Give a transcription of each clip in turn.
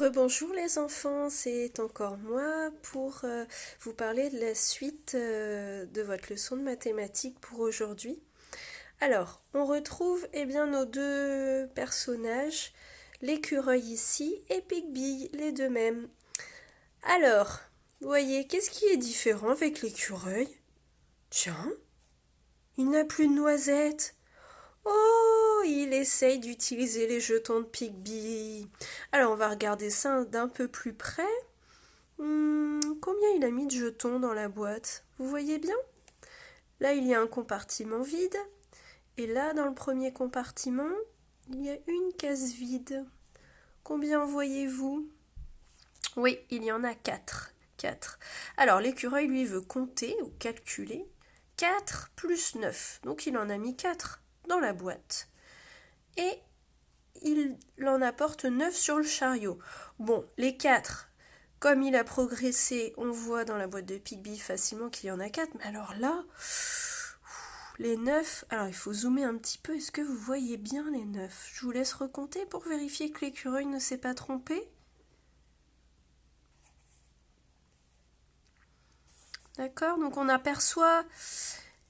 Rebonjour les enfants, c'est encore moi pour vous parler de la suite de votre leçon de mathématiques pour aujourd'hui. Alors, on retrouve bien nos deux personnages, l'écureuil ici et Pigby, les deux mêmes. Alors, vous voyez, qu'est-ce qui est différent avec l'écureuil? Tiens, il n'a plus de noisettes. Oh, il essaye d'utiliser les jetons de Pigby. Alors, on va regarder ça d'un peu plus près. Combien il a mis de jetons dans la boîte? Vous voyez bien? Là, il y a un compartiment vide. Et là, dans le premier compartiment, il y a une case vide. Combien voyez-vous? Oui, il y en a 4. 4. Alors, l'écureuil, lui, veut compter ou calculer 4 plus 9. Donc, il en a mis 4 dans la boîte. Et il en apporte 9 sur le chariot. Bon, les 4, comme il a progressé, on voit dans la boîte de Pigby facilement qu'il y en a 4. Mais alors là, les 9, alors il faut zoomer un petit peu. Est-ce que vous voyez bien les 9? Je vous laisse recompter pour vérifier que l'écureuil ne s'est pas trompé. D'accord, donc on aperçoit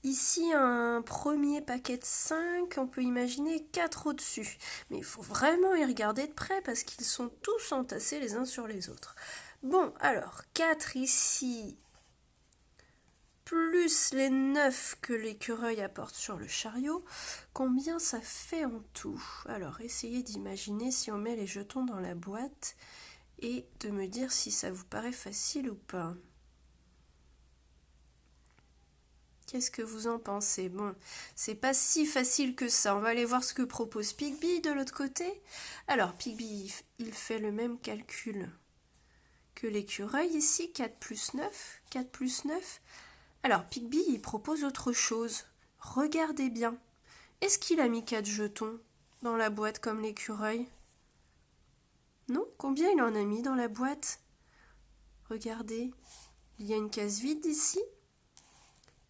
ici un premier paquet de 5, on peut imaginer 4 au-dessus. Mais il faut vraiment y regarder de près parce qu'ils sont tous entassés les uns sur les autres. Bon, alors, 4 ici, plus les 9 que l'écureuil apporte sur le chariot, combien ça fait en tout? Alors, essayez d'imaginer si on met les jetons dans la boîte et de me dire si ça vous paraît facile ou pas. Qu'est-ce que vous en pensez? Bon, c'est pas si facile que ça. On va aller voir ce que propose Pigby de l'autre côté. Alors, Pigby, il fait le même calcul que l'écureuil ici, 4 plus 9. 4 plus 9. Alors, Pigby, il propose autre chose. Regardez bien. Est-ce qu'il a mis 4 jetons dans la boîte comme l'écureuil? Non? Combien il en a mis dans la boîte? Regardez. Il y a une case vide ici.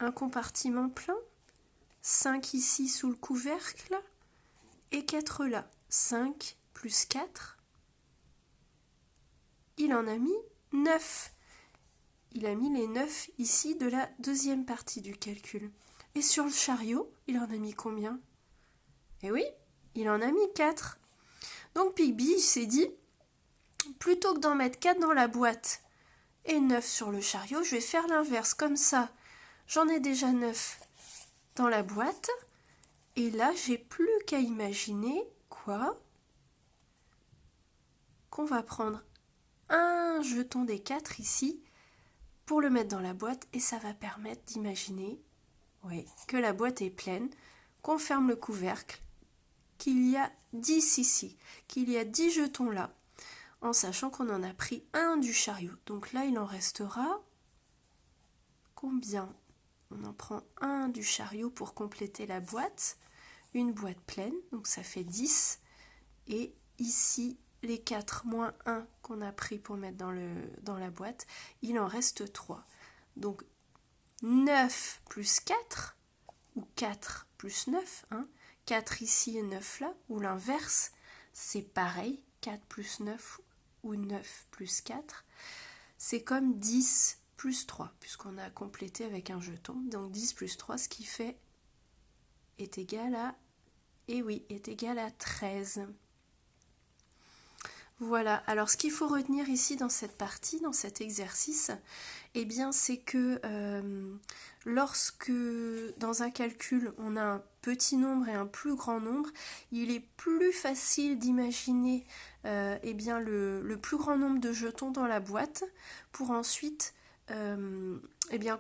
Un compartiment plein, 5 ici sous le couvercle et 4 là. 5 plus 4, il en a mis 9. Il a mis les 9 ici de la deuxième partie du calcul. Et sur le chariot, il en a mis combien? Eh oui, il en a mis 4. Donc Pigby s'est dit, plutôt que d'en mettre 4 dans la boîte et 9 sur le chariot, je vais faire l'inverse. Comme ça, j'en ai déjà 9 dans la boîte. Et là, j'ai plus qu'à imaginer quoi? Qu'on va prendre un jeton des 4 ici pour le mettre dans la boîte et ça va permettre d'imaginer que la boîte est pleine, qu'on ferme le couvercle, qu'il y a 10 ici, qu'il y a 10 jetons là, en sachant qu'on en a pris un du chariot. Donc là, il en restera combien? On en prend un du chariot pour compléter la boîte, une boîte pleine, donc ça fait 10. Et ici, les 4 moins 1 qu'on a pris pour mettre dans la boîte, il en reste 3. Donc 9 plus 4, ou 4 plus 9, 4 ici et 9 là, ou l'inverse, c'est pareil, 4 plus 9 ou 9 plus 4, c'est comme 10 plus 3, puisqu'on a complété avec un jeton. Donc 10 plus 3, ce qui fait est égal à, est égal à 13. Voilà, alors ce qu'il faut retenir ici dans cette partie, dans cet exercice, c'est que lorsque dans un calcul on a un petit nombre et un plus grand nombre, il est plus facile d'imaginer le plus grand nombre de jetons dans la boîte pour ensuite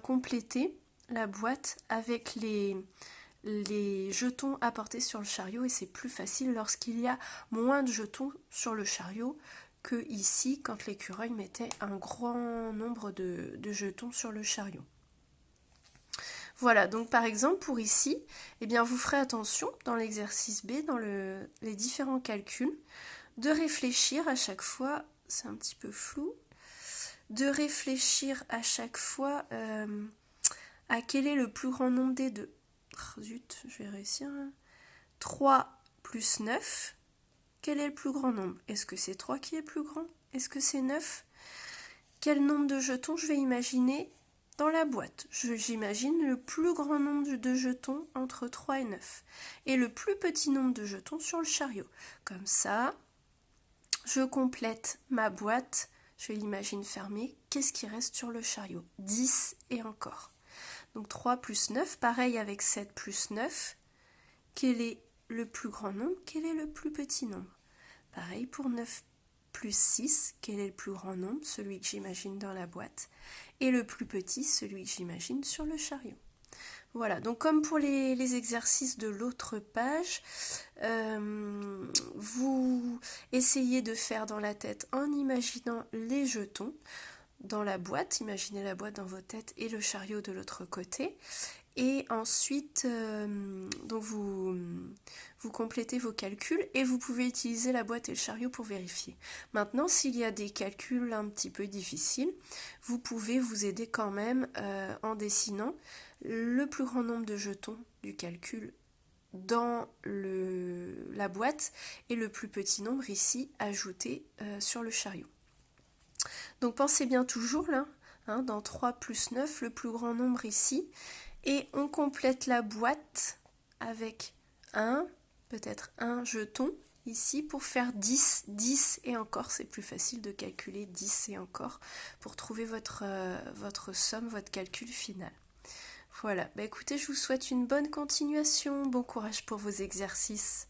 compléter la boîte avec les jetons apportés sur le chariot, et c'est plus facile lorsqu'il y a moins de jetons sur le chariot que ici quand l'écureuil mettait un grand nombre de jetons sur le chariot. Voilà, donc par exemple pour ici, vous ferez attention dans l'exercice B, dans les différents calculs, de réfléchir à chaque fois, c'est un petit peu flou, de réfléchir à chaque fois à quel est le plus grand nombre des deux. Zut, je vais réussir. 3 plus 9, quel est le plus grand nombre? Est-ce que c'est 3 qui est plus grand? Est-ce que c'est 9? Quel nombre de jetons je vais imaginer dans la boîte? J'imagine le plus grand nombre de jetons entre 3 et 9. Et le plus petit nombre de jetons sur le chariot. Comme ça, je complète ma boîte. Je l'imagine fermée. Qu'est-ce qui reste sur le chariot? 10 et encore. Donc 3 plus 9, pareil avec 7 plus 9. Quel est le plus grand nombre? Quel est le plus petit nombre? Pareil pour 9 plus 6, quel est le plus grand nombre? Celui que j'imagine dans la boîte. Et le plus petit, celui que j'imagine sur le chariot. Voilà, donc comme pour les exercices de l'autre page, vous essayez de faire dans la tête en imaginant les jetons dans la boîte, imaginez la boîte dans votre tête et le chariot de l'autre côté. Et ensuite, donc vous complétez vos calculs et vous pouvez utiliser la boîte et le chariot pour vérifier. Maintenant, s'il y a des calculs un petit peu difficiles, vous pouvez vous aider quand même en dessinant le plus grand nombre de jetons du calcul dans la boîte et le plus petit nombre ici ajouté sur le chariot. Donc pensez bien toujours là, dans 3 plus 9, le plus grand nombre ici. Et on complète la boîte avec peut-être un jeton ici pour faire 10, 10 et encore, c'est plus facile de calculer 10 et encore pour trouver votre somme, votre calcul final. Voilà, écoutez, je vous souhaite une bonne continuation, bon courage pour vos exercices.